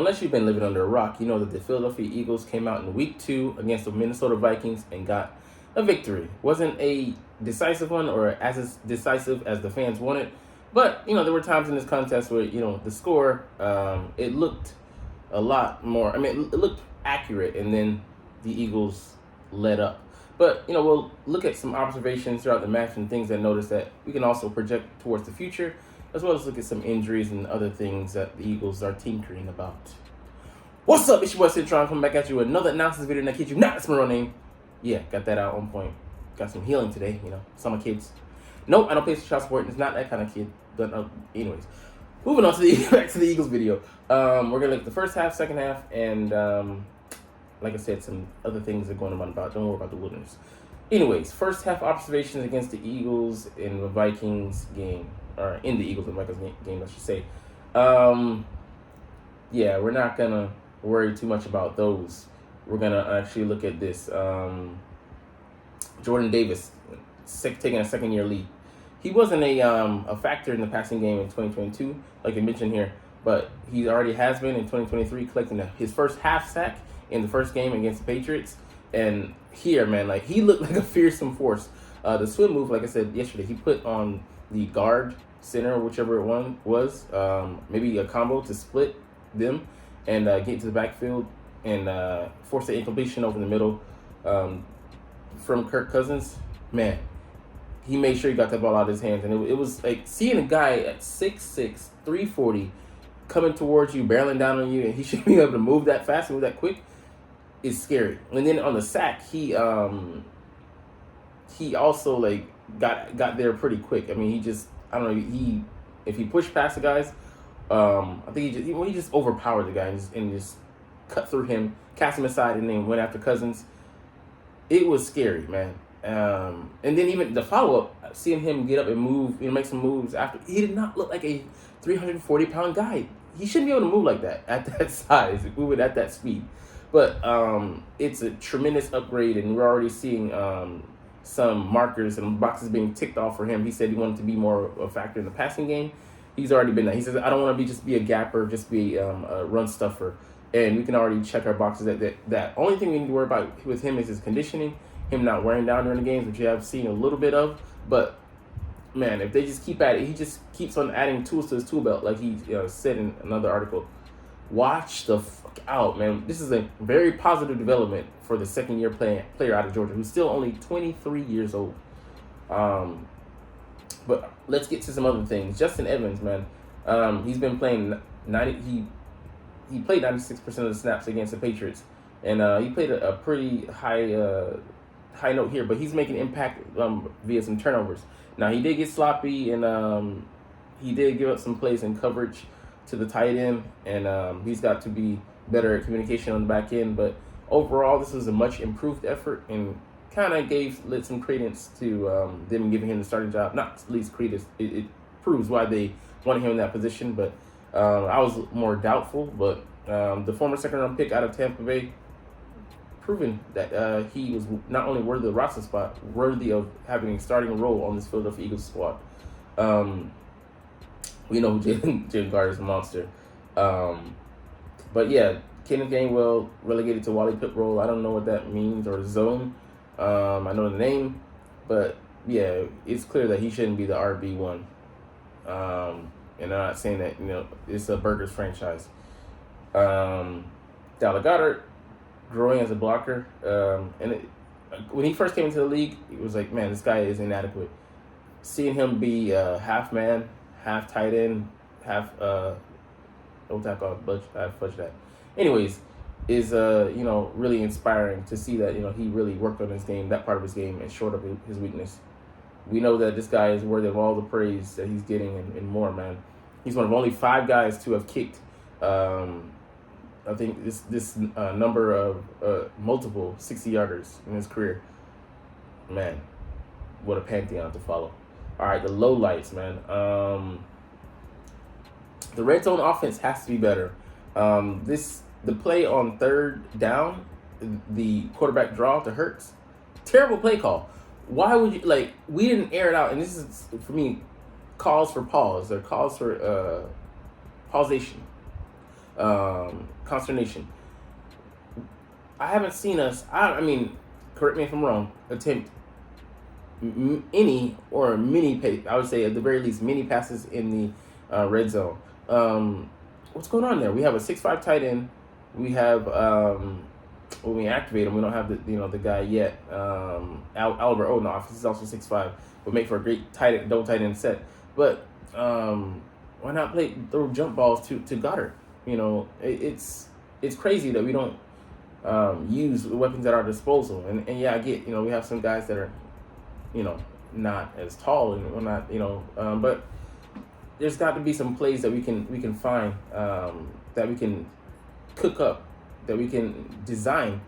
Unless you've been living under a rock, you know that the Philadelphia Eagles came out in week 2 against the Minnesota Vikings and got a victory. Wasn't a decisive one or as decisive as the fans wanted, but there were times in this contest where the score it looked a lot more. I mean, it looked accurate, and then the Eagles led up. But we'll look at some observations throughout the match and things that notice that we can also project towards the future, as well as look at some injuries and other things that the Eagles are tinkering about. What's up? It's your boy Citron coming back at you with another analysis video. And I kid you not, it's my real name. Yeah, got that out on point. Got some healing today, some of my kids. Nope, I don't pay child support. It's not that kind of kid. But anyways, moving on to back to the Eagles video. We're gonna look at the first half, second half, and like I said, some other things are going on about. Don't worry about the wilderness. Anyways, first half observations against the Eagles in the Vikings game, or in the Eagles and Vikings game, I should say. Yeah, we're not gonna worry too much about those. We're gonna actually look at this. Jordan Davis taking a second-year lead. He wasn't a factor in the passing game in 2022, like I mentioned here, but he already has been in 2023, collecting his first half sack in the first game against the Patriots. And here, man, like he looked like a fearsome force. The swim move, like I said yesterday, he put on the guard, center, whichever one was, maybe a combo to split them and get to the backfield and force the incompletion over the middle from Kirk Cousins. Man, he made sure he got that ball out of his hands. And it was like seeing a guy at 6'6", 340 coming towards you, barreling down on you, and he should be able to move that fast and move that quick, is scary. And then on the sack, he also like got there pretty quick. I mean, if he pushed past the guys, I think he just overpowered the guy and just cut through him, cast him aside, and then went after Cousins. It was scary, man. And then even the follow-up, seeing him get up and move, make some moves after, he did not look like a 340-pound guy. He shouldn't be able to move like that at that size, moving at that speed. But it's a tremendous upgrade, and we're already seeing some markers and boxes being ticked off for him. He said he wanted to be more of a factor in the passing game. He's already been that. He says, I don't want to just be a gapper, just be a run stuffer. And we can already check our boxes that only thing we need to worry about with him is his conditioning, him not wearing down during the games, which you have seen a little bit of. But, man, if they just keep at it, he just keeps on adding tools to his tool belt, like he said in another article. Watch the fuck out, man. This is a very positive development for the second-year player out of Georgia, who's still only 23 years old. But let's get to some other things. Justin Evans, man, he's been playing 90. He played 96% of the snaps against the Patriots, and he played a pretty high note here. But he's making impact via some turnovers. Now he did get sloppy, and he did give up some plays in coverage to the tight end, and he's got to be better at communication on the back end. But overall, this was a much improved effort, and kind of lit some credence to them giving him the starting job. Not least credence, it proves why they wanted him in that position. But I was more doubtful. But the former second-round pick out of Tampa Bay, proven that he was not only worthy of the roster spot, worthy of having a starting role on this Philadelphia Eagles squad. We know Jalen Carter's a monster. But yeah, Kenneth Gainwell relegated to Wally Pipp role. I don't know what that means, or zone. I know the name, but yeah, it's clear that he shouldn't be the RB1. And I'm not saying that, it's a Burgers franchise. Dallas Goedert growing as a blocker. When he first came into the league, it was like, man, this guy is inadequate. Seeing him be half man, half tight end, half fudge that. Anyways, is really inspiring to see that he really worked on his game, that part of his game, and shored up his weakness. We know that this guy is worthy of all the praise that he's getting and more, man. He's one of only 5 guys to have kicked. I think this number of multiple 60-yarders in his career. Man, what a pantheon to follow. All right, the lowlights, man. The red zone offense has to be better. The play on third down, the quarterback draw to Hurts, terrible play call. Why would you, we didn't air it out, and this is, for me, calls for pause, or calls for pausation. consternation. I haven't seen us. I mean, correct me if I'm wrong. Attempt any or many I would say at the very least many passes in the red zone. What's going on there? We have a 6'5" tight end. We have when we activate him, we don't have the guy yet. Albert Onoff, he's also 6'5", would make for a great double tight end set. But why not throw jump balls to Goddard? It's crazy that we don't use the weapons at our disposal. And yeah, I get we have some guys that are not as tall and whatnot, but there's got to be some plays that we can find that we can cook up, that we can design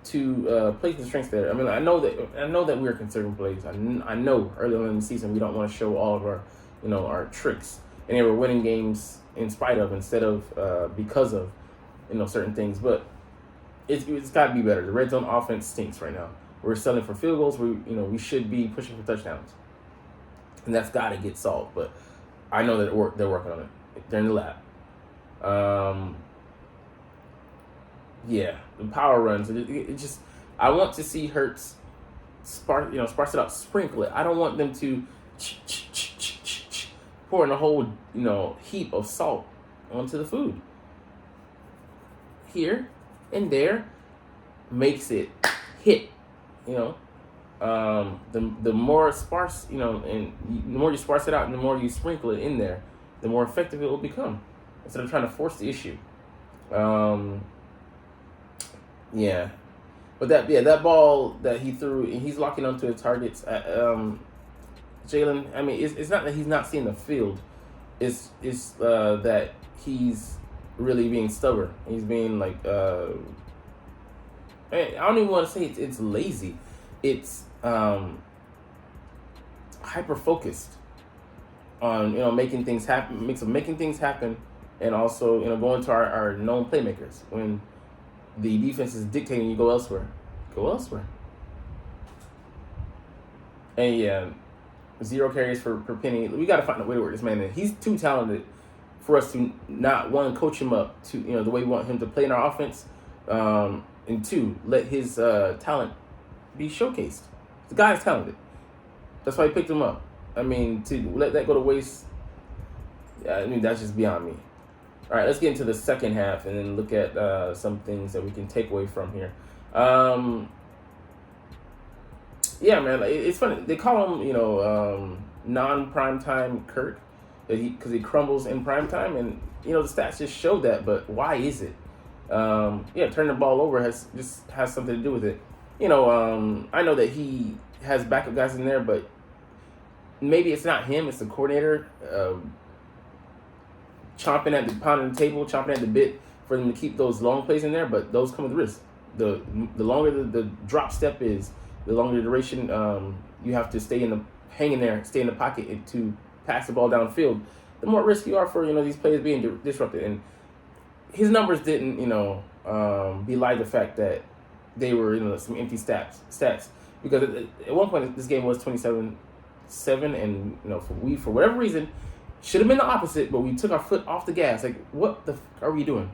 to play to the strengths there. I mean, I know that we're conserving plays. I know early on in the season we don't want to show all of our our tricks, and they were winning games in spite of instead of because of certain things. But it's got to be better. The red zone offense stinks right now. We're selling for field goals. We should be pushing for touchdowns, and that's got to get solved. But I know that they're working on it. They're in the lab. Yeah, the power runs. It just I want to see Hurts sparse it up, sprinkle it. I don't want them to pour in a whole heap of salt onto the food. Here and there makes it hit. The more sparse, and the more you sparse it out and the more you sprinkle it in there, the more effective it will become. Instead of trying to force the issue. Yeah. But that ball that he threw, and he's locking onto his targets. Jalen, I mean, it's not that he's not seeing the field. It's that he's really being stubborn. He's being like, I don't even want to say it's lazy. It's hyper focused on making things happen, and also going to our known playmakers. When the defense is dictating, you go elsewhere. And yeah, 0 carries for Penny. We got to find a way to work this man in. He's too talented for us to not, one, coach him up to the way we want him to play in our offense, and two, let his talent be showcased. The guy's talented. That's why he picked him up. I mean, to let that go to waste, I mean, that's just beyond me. All right, let's get into the second half and then look at some things that we can take away from here. Yeah, man, it's funny. They call him, non-primetime Kirk, because he crumbles in primetime, and the stats just show that. But why is it? Turning the ball over has something to do with it. I know that he has backup guys in there, but maybe it's not him. It's the coordinator pounding the table, chomping at the bit for them to keep those long plays in there. But those come with risk. The longer the drop step is, the longer the duration you have to stay in the pocket to pass the ball downfield, the more risk you are for these players being disrupted. And his numbers didn't belie the fact that they were some empty stats, because at one point this game was 27-7, and for whatever reason should have been the opposite, but we took our foot off the gas. Like, what the f are we doing?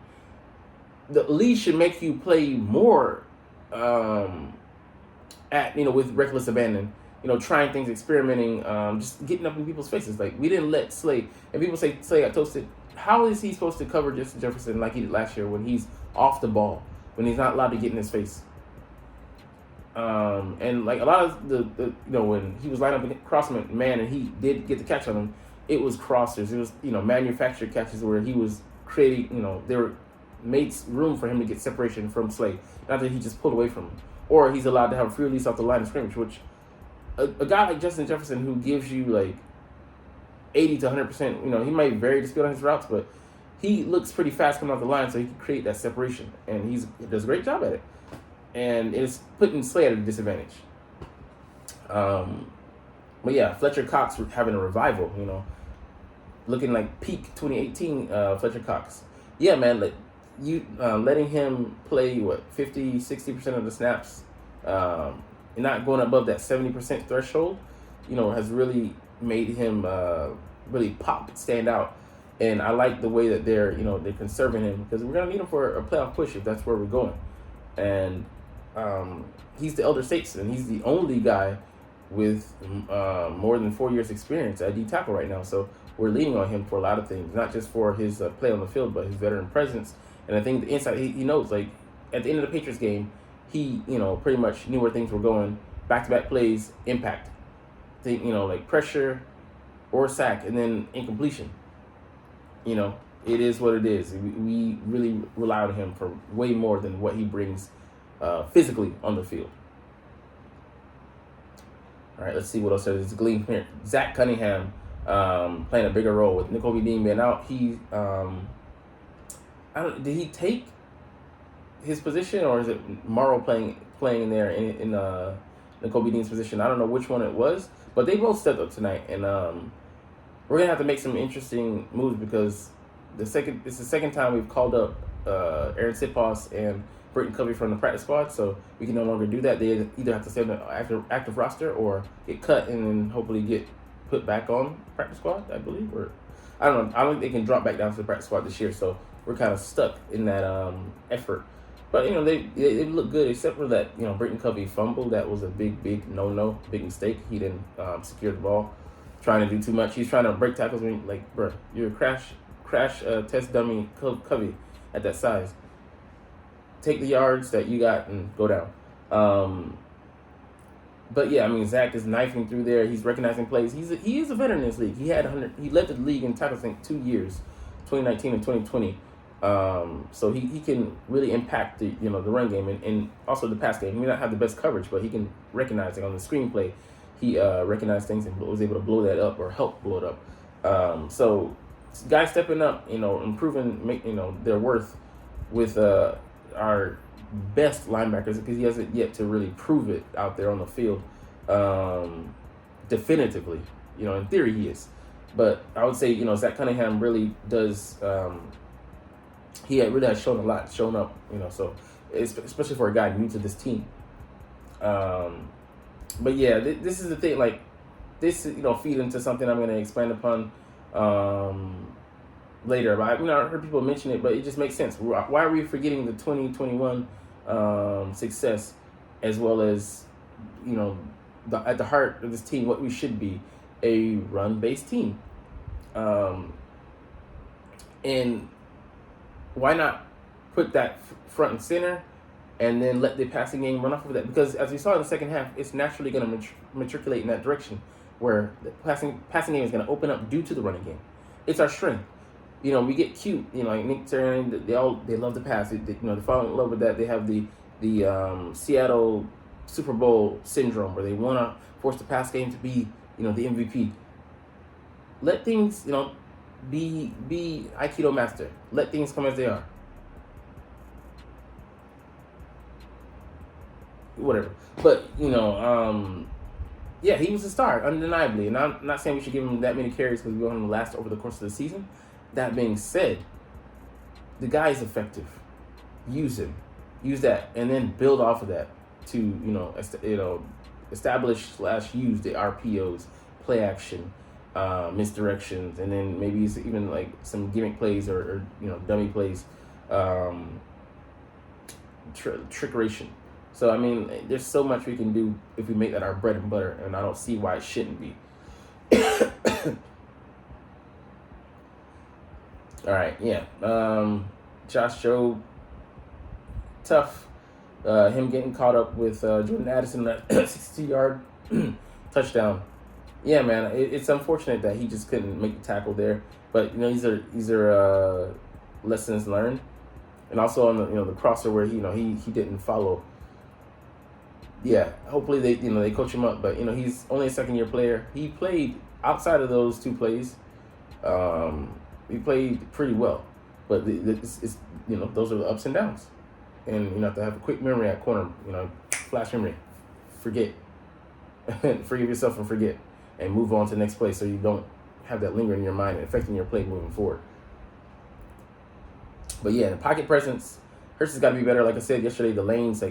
The league should make you play more with reckless abandon, trying things, experimenting, just getting up in people's faces. Like, we didn't let Slay, and people say Slay got toasted. How is he supposed to cover Justin Jefferson like he did last year when he's off the ball, when he's not allowed to get in his face? And like a lot of the when he was lining up across man and he did get the catch on him, it was crossers. It was manufactured catches where he was creating, they were made room for him to get separation from Slay. Not that he just pulled away from him, or he's allowed to have a free release off the line of scrimmage, which a guy like Justin Jefferson, who gives you like 80 to 100%, he might vary the speed on his routes, but he looks pretty fast coming off the line, so he can create that separation, and he does a great job at it. And it's putting Slay at a disadvantage. But yeah, Fletcher Cox having a revival, looking like peak 2018 Fletcher Cox. Yeah, man, like letting him play 50-60% of the snaps, and not going above that 70% threshold, has really made him really stand out. And I like the way that they're conserving him because we're gonna need him for a playoff push if that's where we're going. And he's the elder statesman. He's the only guy with more than 4 years experience at D tackle right now. So we're leaning on him for a lot of things, not just for his play on the field, but his veteran presence. And I think the inside, he knows, like, at the end of the Patriots game, he, pretty much knew where things were going. Back-to-back plays, impact. Like pressure or sack, and then incompletion. It is what it is. We really rely on him for way more than what he brings physically on the field. All right, let's see what else there is. Gleam here. Zach Cunningham playing a bigger role with Nakobe Dean being out. Did he take his position, or is it Morrow playing in there in Nakobe Dean's position? I don't know which one it was, but they both stepped up tonight, and we're gonna have to make some interesting moves because it's the second time we've called up Aaron Sipos and Britton Covey from the practice squad, so we can no longer do that. They either have to stay on the active roster or get cut and then hopefully get put back on practice squad, I believe. Or I don't know. I don't think they can drop back down to the practice squad this year, so we're kind of stuck in that effort. But they look good except for that Britton Covey fumble. That was a big no, big mistake. He didn't secure the ball, trying to do too much. He's trying to break tackles. Like, bro, you're a crash test dummy Covey at that size. Take the yards that you got and go down. But yeah, Zach is knifing through there. He's recognizing plays. He is a veteran in this league. He led the league in tackles, I think, 2 years, 2019 and 2020. So he can really impact the run game and also the pass game. He may not have the best coverage, but he can recognize it on the screenplay. He recognized things and was able to blow that up or help blow it up. So guys stepping up, improving, their worth with our best linebackers because he hasn't yet to really prove it out there on the field definitively. In theory he is. But I would say, Zach Cunningham really does he really has shown up, so especially for a guy new to this team. But yeah, this is the thing, like this, feed into something I'm going to expand upon later. But I heard people mention it, but it just makes sense. Why are we forgetting the 2021 success, as well as at the heart of this team, what we should be, a run-based team, and why not put that front and center, and then let the passing game run off of that? Because as we saw in the second half, it's naturally going to matriculate in that direction, where the passing game is going to open up due to the running game. It's our strength. We get cute. Like Nick Sirianni, they love to pass. They fall in love with that. They have the Seattle Super Bowl syndrome, where they want to force the pass game to be the MVP. Let things be Aikido master. Let things come as they are. Whatever. But yeah, he was a star, undeniably. And I'm not saying we should give him that many carries because we want him to last over the course of the season. That being said, the guy is effective. Use him. Use that, and then build off of that to establish / use the RPOs, play action, misdirections, and then maybe even like some gimmick plays or dummy plays, trickeration. So there's so much we can do if we make that our bread and butter, and I don't see why it shouldn't be. All right, yeah. Josh Jobe, tough. Him getting caught up with Jordan Addison, that 60-yard touchdown. Yeah, man, it's unfortunate that he just couldn't make the tackle there. But these are lessons learned, and also on the crosser where he didn't follow. Yeah, hopefully they coach him up. But he's only a second-year player. He played outside of those two plays. He played pretty well, but it's those are the ups and downs, and you have to have a quick memory at corner. Flash memory, forget, forgive yourself and forget, and move on to the next play so you don't have that linger in your mind and affecting your play moving forward. But yeah, the pocket presence, Hurts has got to be better. Like I said yesterday, the lanes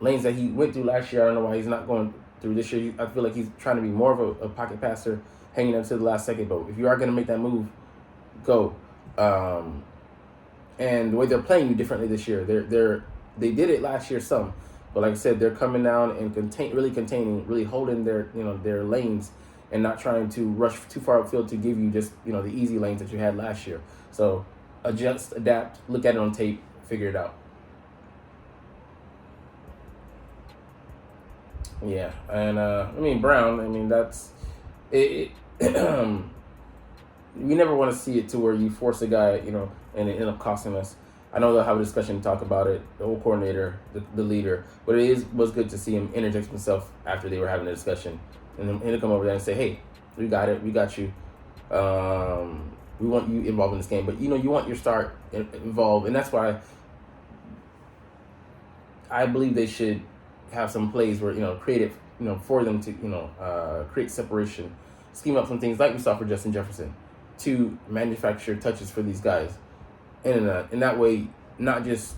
lanes that he went through last year, I don't know why he's not going through this year. I feel like he's trying to be more of a pocket passer hanging until the last second. But if you are going to make that move, go. And the way they're playing you differently this year, they did it last year some, but like I said, they're coming down and really containing, really holding their their lanes and not trying to rush too far upfield to give you just the easy lanes that you had last year. So adjust, adapt, look at it on tape, figure it out. Yeah, and Brown. That's it. We never want to see it to where you force a guy, and it end up costing us. I know they'll have a discussion, talk about it, the whole coordinator, the leader, but was good to see him interject himself after they were having a discussion, and then he'll come over there and say, "Hey, we got it, we got you. We want you involved in this game, but you want your start involved, and that's why I believe they should have some plays where creative, for them to create separation, scheme up some things like we saw for Justin Jefferson, to manufacture touches for these guys, and in that way, not just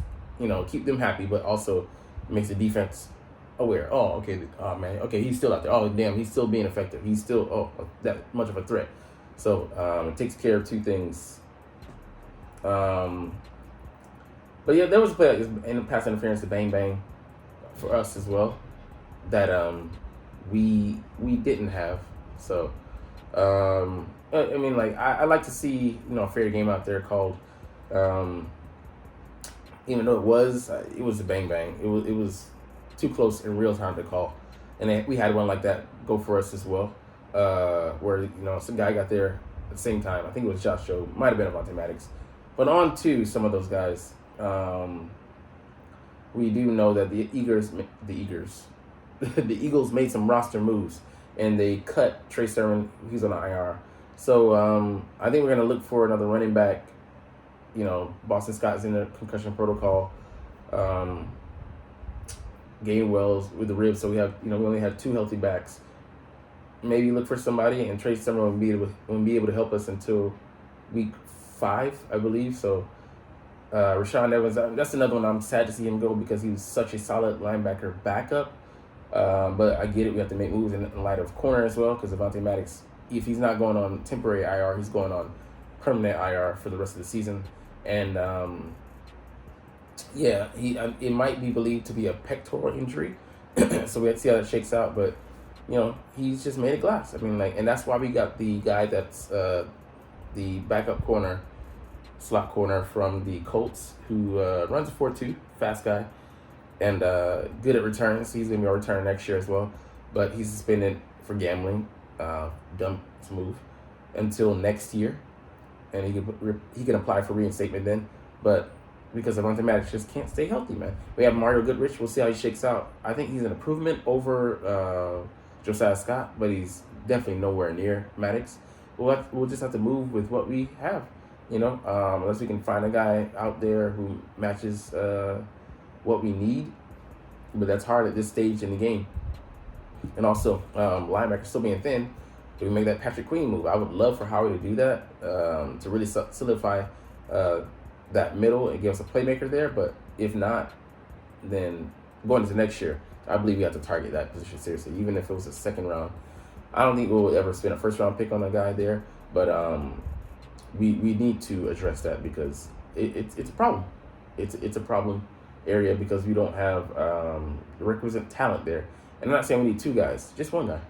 keep them happy, but also makes the defense aware. Oh, okay. Oh man. Okay, he's still out there. Oh damn, he's still being effective. He's still that much of a threat. So it takes care of two things. But yeah, there was a play in pass interference to bang bang for us as well that we didn't have. So I like to see a fair game out there called. Even though it was a bang bang, it was too close in real time to call, and we had one like that go for us as well, where some guy got there at the same time. I think it was Josh Jobe, might have been Avonte Maddox, but on to some of those guys. We do know that the Eagles made some roster moves, and they cut Trey Sermon. He's on the IR, so I think we're gonna look for another running back. Boston Scott's in the concussion protocol. Gainwell's with the ribs, so we only have two healthy backs. Maybe look for somebody, and Trey Sermon won't be able to help us until week 5, I believe. So Rashaan Evans, that's another one I'm sad to see him go because he was such a solid linebacker backup. But I get it, we have to make moves in light of corner as well, because Avonte Maddox, if he's not going on temporary IR, he's going on permanent IR for the rest of the season. And it might be believed to be a pectoral injury, so we have to see how that shakes out. But he's just made of glass. And that's why we got the guy that's the backup corner, slot corner from the Colts, who runs a 4.2, fast guy, and good at returns. He's gonna be a return next year as well, but he's suspended for gambling, dumb move, until next year. And he can apply for reinstatement then, but because Avonte Maddox just can't stay healthy, man. We have Mario Goodrich. We'll see how he shakes out. I think he's an improvement over Josiah Scott, but he's definitely nowhere near Maddox. We'll just have to move with what we have, unless we can find a guy out there who matches what we need. But that's hard at this stage in the game. And also, linebackers still being thin. Do we make that Patrick Queen move? I would love for Howie to do that, to really solidify that middle and give us a playmaker there. But if not, then going into next year, I believe we have to target that position seriously, even if it was a second round. I don't think we'll ever spend a first round pick on a guy there, but we need to address that because it's a problem. It's a problem area because we don't have the requisite talent there. And I'm not saying we need two guys, just one guy.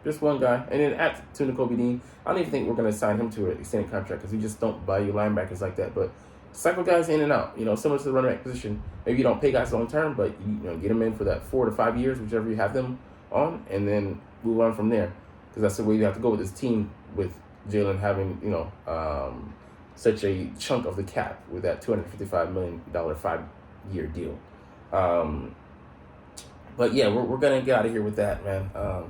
Just one guy. And then at Kobe Dean, I don't even think we're going to sign him to an extended contract because we just don't value linebackers like that. But cycle guys in and out, similar to the running back position. Maybe you don't pay guys long term, but you get them in for that 4 to 5 years, whichever you have them on, and then move on from there. Because that's the way you have to go with this team, with Jalen having, such a chunk of the cap with that $255 million 5-year deal. But yeah, we're going to get out of here with that, man. A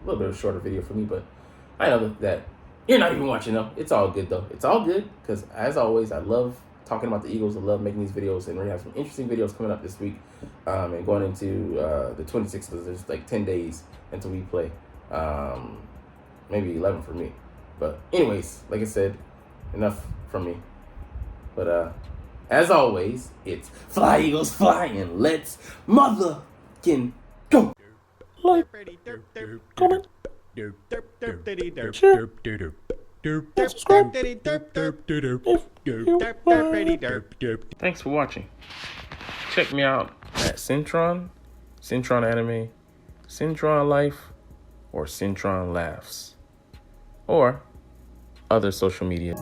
little bit of a shorter video for me, but I know that you're not even watching though. It's all good though. It's all good because as always, I love talking about the Eagles. I love making these videos, and we're gonna have some interesting videos coming up this week, and going into the 26th. There's like 10 days until we play, maybe 11 for me. But anyways, like I said, enough from me. But as always, it's fly Eagles flying. Let's motherfucking go. Like, comment, Share. And subscribe. Thanks for watching. Check me out at Centron Anime, Centron Life, or Centron Laughs, or other social media.